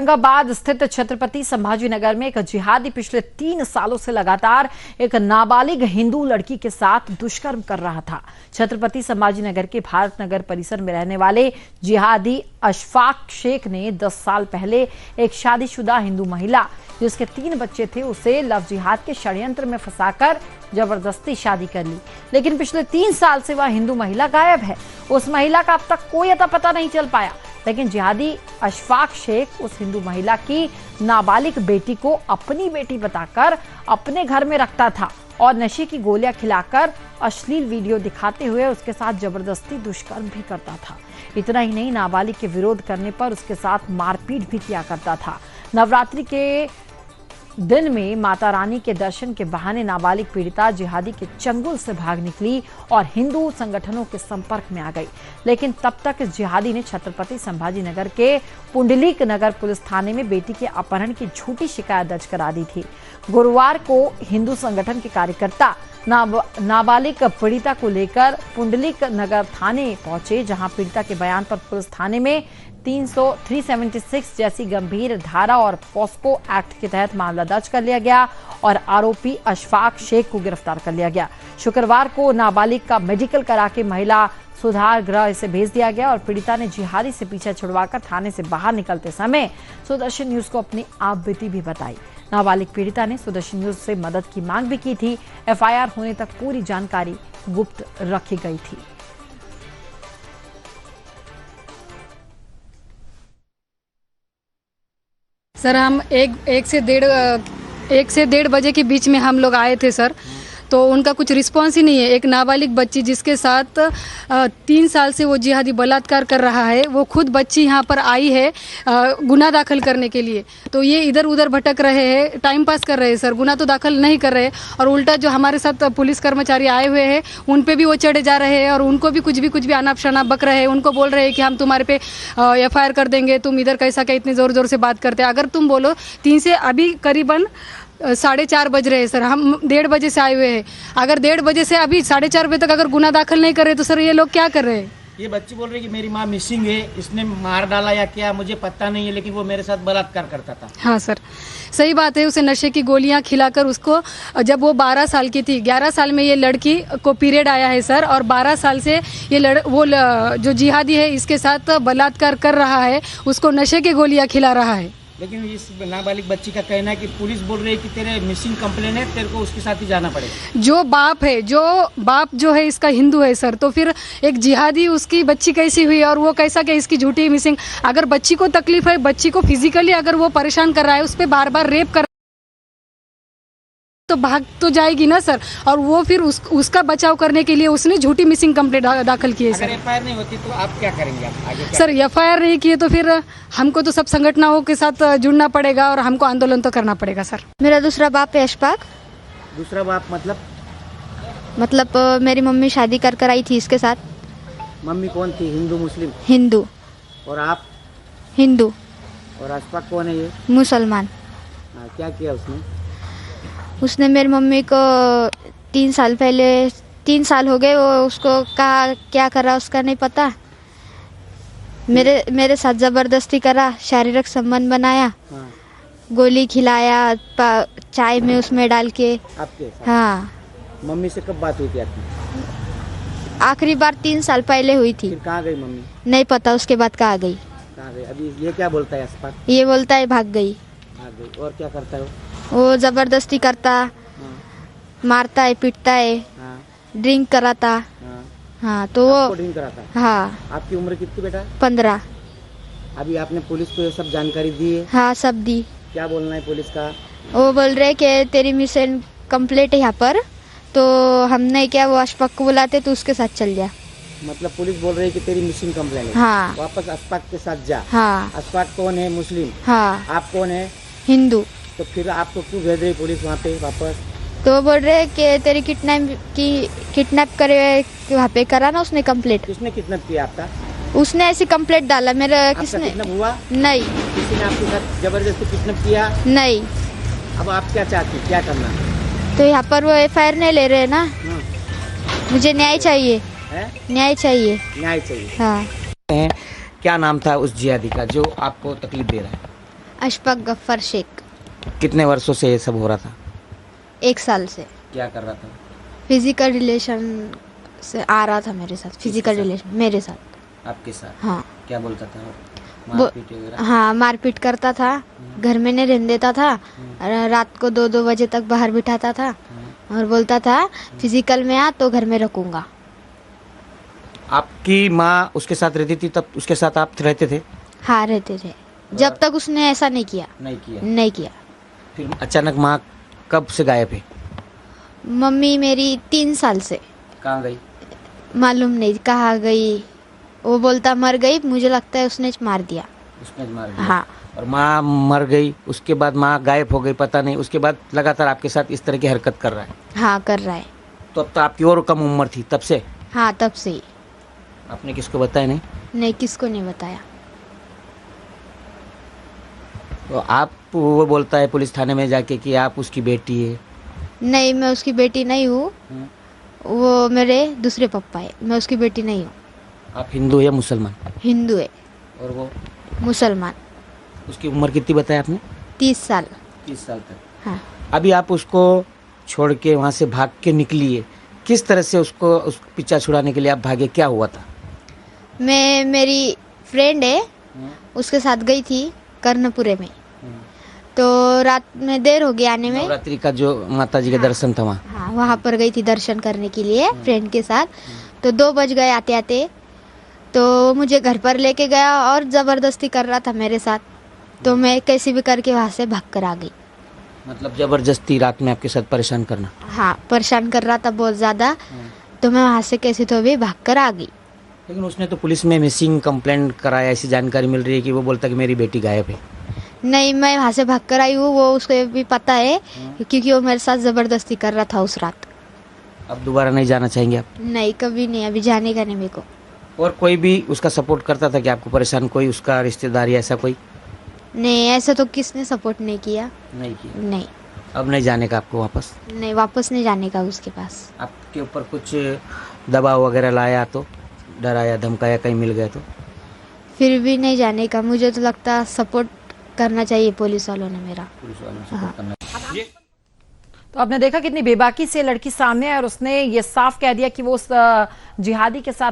औरंगाबाद स्थित छत्रपति संभाजीनगर में एक जिहादी पिछले 3 सालों से लगातार एक नाबालिग हिंदू लड़की के साथ दुष्कर्म कर रहा था। छत्रपति संभाजीनगर के भारत नगर परिसर में रहने वाले जिहादी अशफाक शेख ने 10 साल पहले एक शादीशुदा हिंदू महिला जिसके 3 बच्चे थे उसे लव जिहाद के षड्यंत्र में फंसाकर जबरदस्ती शादी कर ली। लेकिन पिछले 3 साल से वह हिंदू महिला गायब है। उस महिला का अब तक कोई अता पता नहीं चल पाया। लेकिन जिहादी अशफाक शेख उस हिंदू महिला की नाबालिग बेटी को अपनी बेटी बताकर अपने घर में रखता था और नशे की गोलियां खिलाकर अश्लील वीडियो दिखाते हुए उसके साथ जबरदस्ती दुष्कर्म भी करता था। इतना ही नहीं, नाबालिग के विरोध करने पर उसके साथ मारपीट भी किया करता था। नवरात्रि के दिन में माता रानी के दर्शन के बहाने नाबालिग पीड़िता जिहादी के चंगुल से भाग निकली और हिंदू संगठनों के संपर्क में आ गई। लेकिन तब तक इस जिहादी ने छत्रपति संभाजीनगर के पुंडलीक नगर पुलिस थाने में बेटी के अपहरण की झूठी शिकायत दर्ज करा दी थी। गुरुवार को हिंदू संगठन के कार्यकर्ता नाबालिग पीड़िता को लेकर पुंडलीक नगर थाने पहुंचे, जहां पीड़िता के बयान पर पुलिस थाने में 376 जैसी गंभीर धारा और पॉस्को एक्ट के तहत मामला दर्ज कर लिया गया और आरोपी अशफाक शेख को गिरफ्तार कर लिया गया। शुक्रवार को नाबालिग का मेडिकल करा के महिला सुधार गृह से भेज दिया गया और पीड़िता ने जिहादी से पीछा छुड़वाकर थाने से बाहर निकलते समय सुदर्शन न्यूज को अपनी आप बीती भी बताई। नाबालिग पीड़िता ने सुदर्शन न्यूज से मदद की मांग भी की थी। एफआईआर होने तक पूरी जानकारी गुप्त रखी गई थी। सर, हम एक से डेढ़ बजे के बीच में हम लोग आए थे सर, तो उनका कुछ रिस्पांस ही नहीं है। एक नाबालिग बच्ची जिसके साथ 3 साल से वो जिहादी बलात्कार कर रहा है, वो खुद बच्ची यहाँ पर आई है गुनाह दाखिल करने के लिए, तो ये इधर उधर भटक रहे हैं, टाइम पास कर रहे हैं सर, गुनाह तो दाखिल नहीं कर रहे। और उल्टा जो हमारे साथ पुलिस कर्मचारी आए हुए हैं उन पे भी वो चढ़े जा रहे हैं और उनको भी कुछ भी अनाप शनाप बक रहे हैं। उनको बोल रहे हैं कि हम तुम्हारे पे एफआईआर कर देंगे, तुम इधर कैसा क्या इतने ज़ोर से बात करते हैं। अगर तुम बोलो 3 से अभी करीबन 4:30 बज रहे हैं सर, हम 1:30 बजे से आए हुए हैं। अगर 1:30 बजे से अभी 4:30 बजे तक अगर गुनाह दाखिल नहीं कर रहे तो सर ये लोग क्या कर रहे हैं? ये बच्ची बोल रही है कि मेरी माँ मिसिंग है, इसने मार डाला या क्या मुझे पता नहीं है, लेकिन वो मेरे साथ बलात्कार करता था। हाँ सर, सही बात है। उसे नशे की गोलियां खिलाकर उसको, जब वो 12 साल की थी, 11 साल में ये लड़की को पीरियड आया है सर, और 12 साल से ये जो जिहादी है इसके साथ बलात्कार कर रहा है, उसको नशे की गोलियां खिला रहा है। लेकिन इस नाबालिग बच्ची का कहना है कि पुलिस बोल रही है कि तेरे मिसिंग कंप्लेन है, तेरे को उसके साथ ही जाना पड़ेगा। जो बाप जो है इसका हिंदू है सर, तो फिर एक जिहादी उसकी बच्ची कैसी हुई और वो कैसा क्या इसकी झूठी मिसिंग। अगर बच्ची को तकलीफ है, बच्ची को फिजिकली अगर वो परेशान कर रहा है, उस पर बार रेप कर तो भाग तो जाएगी ना सर। और वो फिर उसका बचाव करने के लिए उसने झूठी मिसिंग कंप्लेंट दाखिल की है सर। अगर एफआईआर नहीं होती तो आप क्या करेंगे? आप आगे क्या सर, एफआईआर नहीं किए तो फिर हमको तो सब संगठनों के साथ जुड़ना पड़ेगा और हमको आंदोलन तो करना पड़ेगा सर। मेरा दूसरा बाप है अशफाक। दूसरा बाप मतलब मेरी मम्मी शादी कर आई थी इसके साथ। मम्मी कौन थी? हिंदू मुस्लिम? हिंदू। और आप? हिंदू। और अशफाक कौन है ये? मुसलमान। क्या किया उसने मेरी मम्मी को 3 साल पहले, 3 साल हो गए, वो उसको कहा क्या करा उसका नहीं पता। मेरे साथ जबरदस्ती करा, शारीरिक संबंध बनाया। हाँ। गोली खिलाया चाय में उसमें डाल के। आपके साथ? हाँ। मम्मी से कब बात हुई थी आपकी? आखिरी बार 3 साल पहले हुई थी। फिर कहाँ गई मम्मी? नहीं पता उसके बाद कहाँ गई। कहाँ गई? अभी ये क्या बोलता है अशफाक? ये बोलता है भाग गई। और क्या करता है वो जबरदस्ती करता। हाँ। मारता है, पीटता है। हाँ। ड्रिंक कराता। हाँ, तो वो ड्रिंक कराता। हाँ। आपकी उम्र कितनी बेटा? 15। अभी आपने पुलिस को ये सब जानकारी दी है? हाँ, सब दी। क्या बोलना है पुलिस का? वो बोल रहे कि तेरी मिशन कंप्लीट है यहाँ पर, तो हमने क्या वो अशफाक को बुलाते तो उसके साथ चल जा। मतलब पुलिस बोल रही है कि तेरी मिसिंग कंप्लेन है। हाँ। वापस अशफाक के साथ जा। हाँ। अशफाक कौन है? मुस्लिम। हाँ। आप कौन है? हिंदू। तो फिर आपको क्यों भेज रही पुलिस वहाँ पे वापस? तो वो बोल रहे कि तेरी किडनैप करे वहाँ पे करा ना उसने कंप्लीट। किसने किडनैप किया आपका? उसने ऐसी कंप्लेंट डाला मेरा। किसने? किडनैप हुआ? नहीं। किसी ने आपके साथ जबरदस्ती किडनैप किया? नहीं। अब आप क्या चाहती, क्या करना? तो यहाँ पर वो एफआईआर नहीं ले रहे ना। मुझे न्याय चाहिए। न्याय चाहिए। न्याय चाहिए। हाँ। क्या नाम था उस जिहादी का जो आपको तकलीफ दे रहा है? अशफाक गफ्फार शेख। कितने वर्षों से ये सब हो रहा था? 1 साल से क्या कर रहा था? फिजिकल रिलेशन से आ रहा था मेरे साथ। फिजिकल साथ? रिलेशन मेरे साथ। आपके साथ? हाँ क्या बोलता था? वो मारपीट वगैरह? हाँ मारपीट करता था, घर में नहीं रहने देता था, रात को 2-2 बजे तक बाहर बिठाता था और बोलता था फिजिकल में आ तो घर में रखूंगा। आपकी माँ उसके साथ रहती थी, तब उसके साथ आप रहते थे? हाँ रहते थे, जब तक उसने ऐसा नहीं किया। नहीं किया। नहीं किया। फिर अचानक माँ कब से गायब है? मम्मी मेरी 3 साल से, कहाँ गई? मालूम नहीं कहाँ गई। वो बोलता मर गई, मुझे लगता है उसने मार दिया। उसने मार दिया। हाँ और माँ मर गई, उसके बाद माँ गायब हो गई, पता नहीं, उसके बाद लगातार आपके साथ इस तरह की हरकत कर रहा है। हाँ कर रहा है। तो अब तो आपकी और कम उम्र थी तब से? हाँ तब से ही। आपने किसको बताया नहीं? नहीं किसको नहीं बताया। तो आप, वो बोलता है पुलिस थाने में जाके कि आप उसकी बेटी है। नहीं मैं उसकी बेटी नहीं हूँ, वो मेरे दूसरे पापा है, मैं उसकी बेटी नहीं हूँ। आप हिंदू या मुसलमान? हिंदू है। और वो? मुसलमान। उसकी उम्र कितनी बताया आपने? 30 साल। 30 साल तक। हाँ अभी आप उसको छोड़ के वहाँ से भाग के निकली है, किस तरह से उसको उस पीछा छुड़ाने के लिए आप भागे, क्या हुआ था? मैं, मेरी फ्रेंड है, उसके साथ गई थी कर्णपुरे में। तो रात में देर हो गई आने में। नवरात्रि का जो माता जी का दर्शन था वहाँ? हाँ वहाँ पर गई थी दर्शन करने के लिए फ्रेंड के साथ। तो 2 बज गए आते आते, तो मुझे घर पर लेके गया और ज़बरदस्ती कर रहा था मेरे साथ। तो मैं कैसे भी करके वहाँ से भाग कर आ गई। मतलब जबरदस्ती रात में आपके साथ परेशान करना? हाँ परेशान कर रहा था बहुत ज़्यादा। तो मैं वहाँ से कैसे तो भी भाग कर आ गई। लेकिन उसने तो पुलिस में मिसिंग कंप्लेंट कराया, ऐसी जानकारी मिल रही है कि वो बोलता कि मेरी बेटी गायब है। नहीं मैं वहाँ से भाग कर आई हूँ, वो उसको भी पता है क्योंकि वो मेरे साथ ज़बरदस्ती कर रहा था उस रात। अब दोबारा नहीं जाना चाहेंगे आप? नहीं कभी नहीं, अभी जाने का नहीं मेरे को। और कोई भी उसका सपोर्ट करता था कि आपको परेशान, कोई उसका रिश्तेदार या ऐसा कोई? नहीं ऐसा तो किसने सपोर्ट नहीं किया। नहीं किया। नहीं अब नहीं जाने का आपको वापस? नहीं वापस नहीं जाने का उसके पास। आपके ऊपर कुछ दबाव वगैरह लाया तो, डराया धमकाया, कहीं मिल गया तो? फिर भी नहीं जाने का। मुझे तो लगता सपोर्ट करना चाहिए पुलिस वालों ने मेरा। पुलिस वालों से सपोर्ट करना। तो आपने देखा कितनी बेबाकी से लड़की सामने आई और उसने ये साफ कह दिया कि वो उस जिहादी के साथ